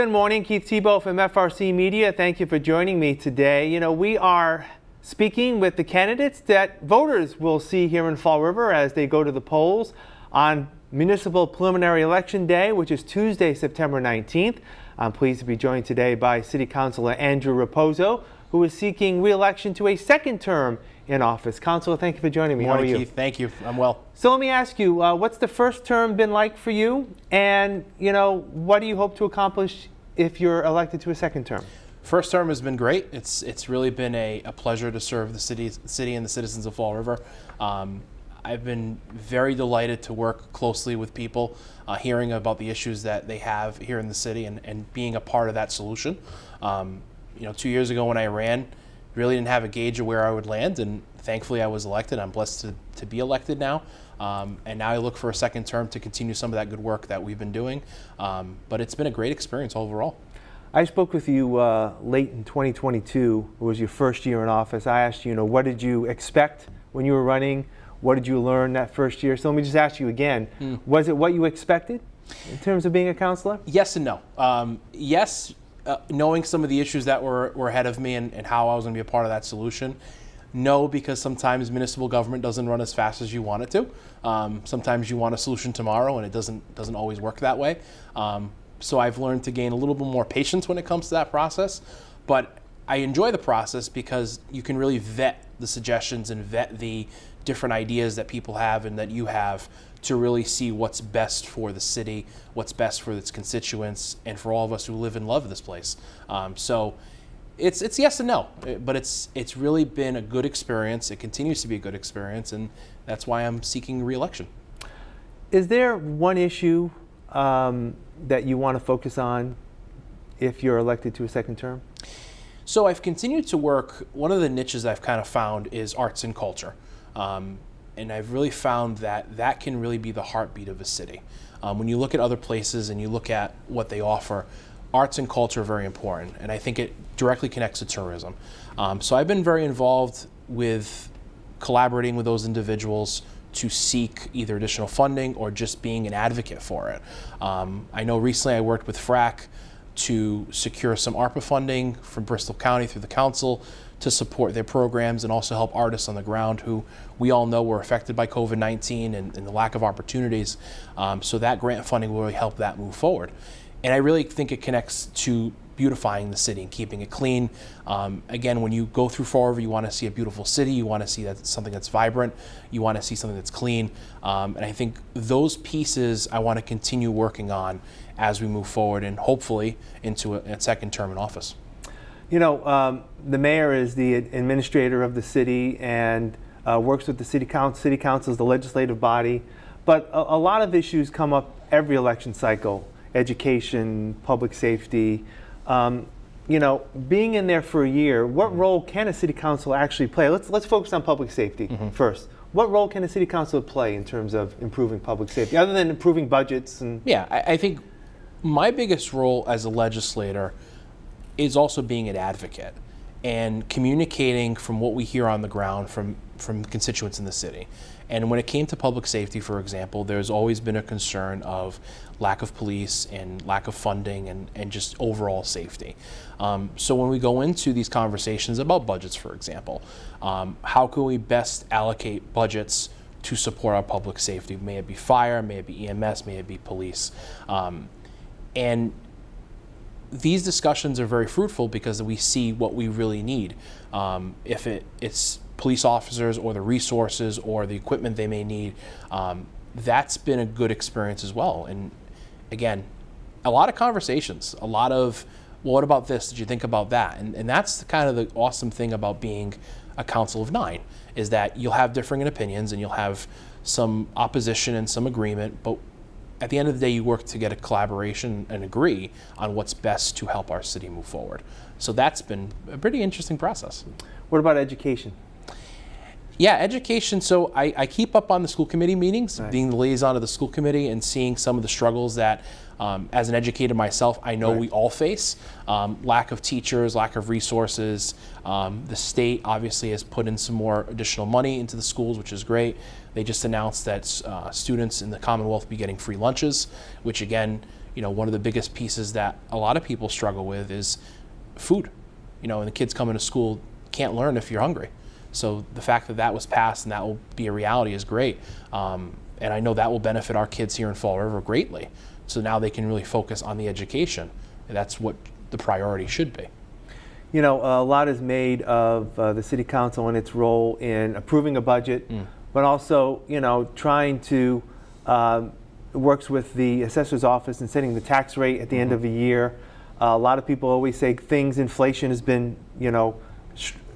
Good morning, Keith Tebow from FRC Media. Thank you for joining me today. You know, we are speaking with the candidates that voters will see here in Fall River as they go to the polls on Municipal Preliminary Election Day, which is Tuesday, September 19th. I'm pleased to be joined today by City Councilor Andrew Raposo, who is seeking re-election to a second term in office. Councilor, thank you for joining me. Morning, How are you? Keith. Thank you. I'm well. So let me ask you, what's the first term been like for you? And, you know, what do you hope to accomplish if you're elected to a second term? First term has been great. It's really been a pleasure to serve the city and the citizens of Fall River. I've been very delighted to work closely with people, hearing about the issues that they have here in the city and being a part of that solution. You know, 2 years ago when I ran, really didn't have a gauge of where I would land, and thankfully I was elected. I'm blessed to be elected now. And now I look for a second term to continue some of that good work that we've been doing. But it's been a great experience overall. I spoke with you late in 2022. It was your first year in office. I asked you, what did you expect when you were running? What did you learn that first year? So let me just ask you again. Was it what you expected in terms of being a councilor? Yes and no. Yes, knowing some of the issues that were ahead of me and how I was going to be a part of that solution. No, because sometimes municipal government doesn't run as fast as you want it to. Sometimes you want a solution tomorrow, and it doesn't always work that way. So I've learned to gain a little bit more patience when it comes to that process. But I enjoy the process because you can really vet the suggestions and vet the different ideas that people have and that you have to really see what's best for the city, what's best for its constituents, and for all of us who live and love this place. So it's yes and no, but it's really been a good experience. It continues to be a good experience, and that's why I'm seeking re-election. Is there one issue that you want to focus on if you're elected to a second term? So I've continued to work. One of the niches I've kind of found is arts and culture. And I've really found that can really be the heartbeat of a city. When you look at other places and you look at what they offer, arts and culture are very important, and I think it directly connects to tourism. So I've been very involved with collaborating with those individuals to seek either additional funding or just being an advocate for it. I know recently I worked with FRAC to secure some ARPA funding from Bristol County through the council to support their programs and also help artists on the ground who we all know were affected by COVID-19 and the lack of opportunities. So that grant funding will really help that move forward. And I really think it connects to beautifying the city and keeping it clean. Again, when you go through Fall River, you want to see a beautiful city. You want to see something that's vibrant. You want to see something that's clean. And I think those pieces I want to continue working on as we move forward and hopefully into a second term in office. You know, the mayor is the administrator of the city and works with the city council. City council is the legislative body. But a lot of issues come up every election cycle. Education, public safety. You know, being in there for a year, what role can a city council actually play? Let's focus on public safety first. What role can a city council play in terms of improving public safety, other than improving budgets? Yeah, I think my biggest role as a legislator is also being an advocate and communicating from what we hear on the ground from constituents in the city. And when it came to public safety, for example, there's always been a concern of lack of police and lack of funding and just overall safety. So when we go into these conversations about budgets, for example, how can we best allocate budgets to support our public safety? May it be fire, may it be EMS, may it be police. And these discussions are very fruitful because we see what we really need. If it's police officers or the resources or the equipment they may need, that's been a good experience as well. And again, a lot of conversations, a lot of, well, what about this? Did you think about that? And that's kind of the awesome thing about being a council of 9, is that you'll have differing opinions and you'll have some opposition and some agreement, but at the end of the day, you work to get a collaboration and agree on what's best to help our city move forward. So that's been a pretty interesting process. What about education? Yeah, education. So I keep up on the school committee meetings, Right. being the liaison of the school committee and seeing some of the struggles that, as an educator myself, I know Right. we all face. Lack of teachers, lack of resources. The state obviously has put in some more additional money into the schools, which is great. They just announced that students in the Commonwealth will be getting free lunches, which again one of the biggest pieces that a lot of people struggle with is food. And the kids coming to school can't learn if you're hungry. So the fact that that was passed and that will be a reality is great. And I know that will benefit our kids here in Fall River greatly. So now they can really focus on the education. And that's what the priority should be. A lot is made of the city council and its role in approving a budget, but also, trying to works with the assessor's office and setting the tax rate at the end of the year. A lot of people always say inflation has been, a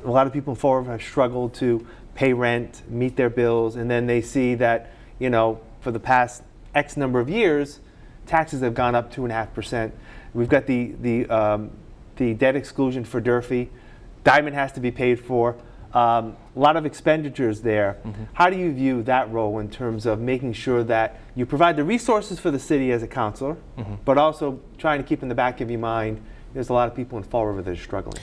lot of people in Fall River have struggled to pay rent, meet their bills, and then they see that, for the past X number of years, taxes have gone up 2.5%. We've got the debt exclusion for Durfee. Diamond has to be paid for. A lot of expenditures there. How do you view that role in terms of making sure that you provide the resources for the city as a councilor, but also trying to keep in the back of your mind, there's a lot of people in Fall River that are struggling?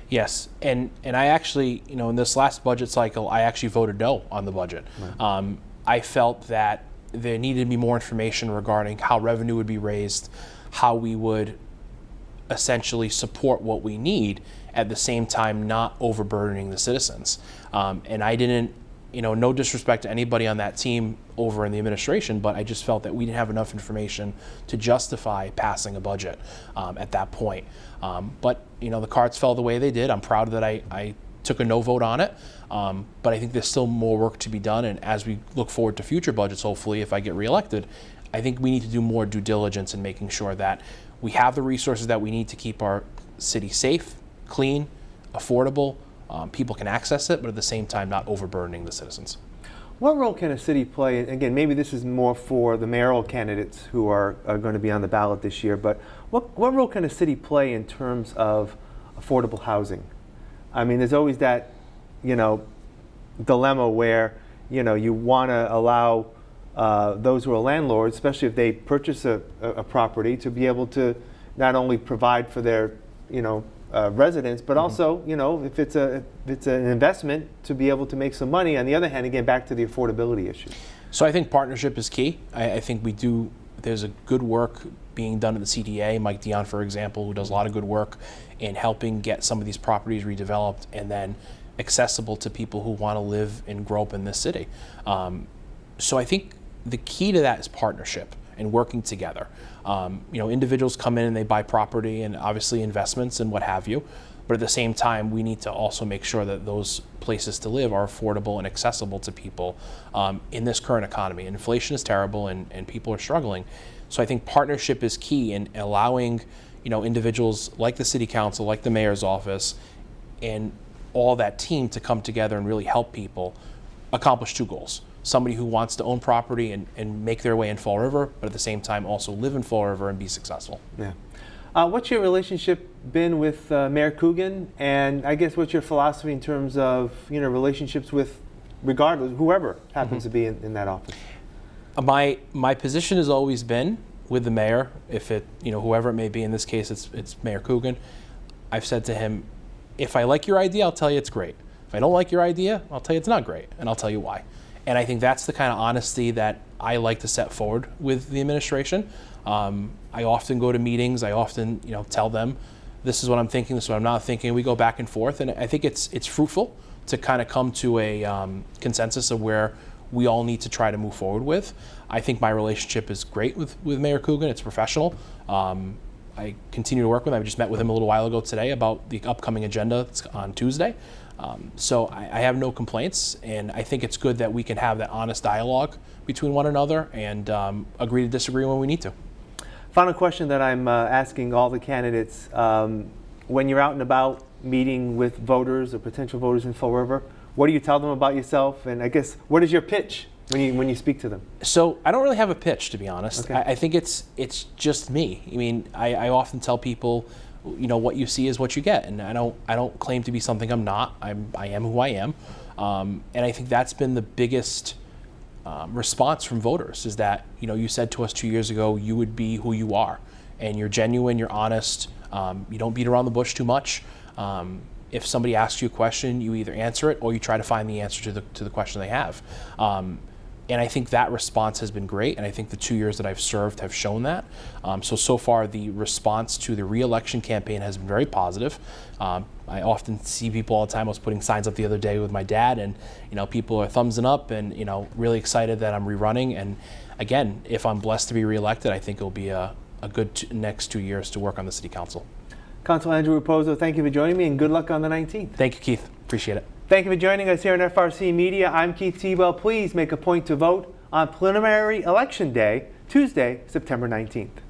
Yes, and I actually, in this last budget cycle, I actually voted no on the budget. Right. I felt that there needed to be more information regarding how revenue would be raised, how we would essentially support what we need, at the same time not overburdening the citizens. And I didn't, no disrespect to anybody on that team over in the administration, but I just felt that we didn't have enough information to justify passing a budget at that point. But the cards fell the way they did. I'm proud that I took a no vote on it, but I think there's still more work to be done. And as we look forward to future budgets, hopefully, if I get reelected, I think we need to do more due diligence in making sure that we have the resources that we need to keep our city safe, clean, affordable, people can access it, but at the same time not overburdening the citizens. What role can a city play? Again, maybe this is more for the mayoral candidates who are going to be on the ballot this year, but what role can a city play in terms of affordable housing? I mean, there's always that, dilemma where, you want to allow those who are landlords, especially if they purchase a property, to be able to not only provide for their, residents, but also, if it's an investment, to be able to make some money. On the other hand, again, back to the affordability issue. So I think partnership is key. I think there's a good work being done at the CDA. Mike Dion, for example, who does a lot of good work in helping get some of these properties redeveloped and then accessible to people who want to live and grow up in this city. So I think the key to that is partnership and working together. Individuals come in and they buy property and obviously investments and what have you, but at the same time, we need to also make sure that those places to live are affordable and accessible to people in this current economy. And inflation is terrible and people are struggling. So I think partnership is key in allowing individuals like the city council, like the mayor's office, and all that team to come together and really help people accomplish two goals. Somebody who wants to own property and make their way in Fall River, but at the same time also live in Fall River and be successful. Yeah. What's your relationship been with Mayor Coogan? And I guess what's your philosophy in terms of relationships with, regardless, whoever happens to be in that office? My position has always been with the mayor, if it, whoever it may be, in this case it's Mayor Coogan. I've said to him, if I like your idea, I'll tell you it's great. If I don't like your idea, I'll tell you it's not great, and I'll tell you why. And I think that's the kind of honesty that I like to set forward with the administration. I often go to meetings. I often, tell them, this is what I'm thinking, this is what I'm not thinking. We go back and forth, and I think it's fruitful to kind of come to a consensus of where we all need to try to move forward with. I think my relationship is great with Mayor Coogan. It's professional. I continue to work with him. I just met with him a little while ago today about the upcoming agenda on Tuesday. So I have no complaints, and I think it's good that we can have that honest dialogue between one another and agree to disagree when we need to. Final question that I'm asking all the candidates. When you're out and about meeting with voters or potential voters in Fall River, what do you tell them about yourself? And I guess, what is your pitch when you speak to them? So I don't really have a pitch, to be honest. Okay. I think it's just me. I mean, I often tell people, what you see is what you get, and I don't claim to be something I'm not. I am who I am, and I think that's been the biggest response from voters is that you said to us 2 years ago you would be who you are, and you're genuine, you're honest, you don't beat around the bush too much. If somebody asks you a question, you either answer it or you try to find the answer to the question they have. And I think that response has been great, and I think the 2 years that I've served have shown that. So far, the response to the re-election campaign has been very positive. I often see people all the time. I was putting signs up the other day with my dad, and people are thumbsing up and really excited that I'm rerunning. And again, if I'm blessed to be reelected, I think it'll be a good next 2 years to work on the city council. Councilor Andrew Raposo, thank you for joining me, and good luck on the 19th. Thank you, Keith. Appreciate it. Thank you for joining us here on FRC Media. I'm Keith Tebow. Please make a point to vote on preliminary election day, Tuesday, September 19th.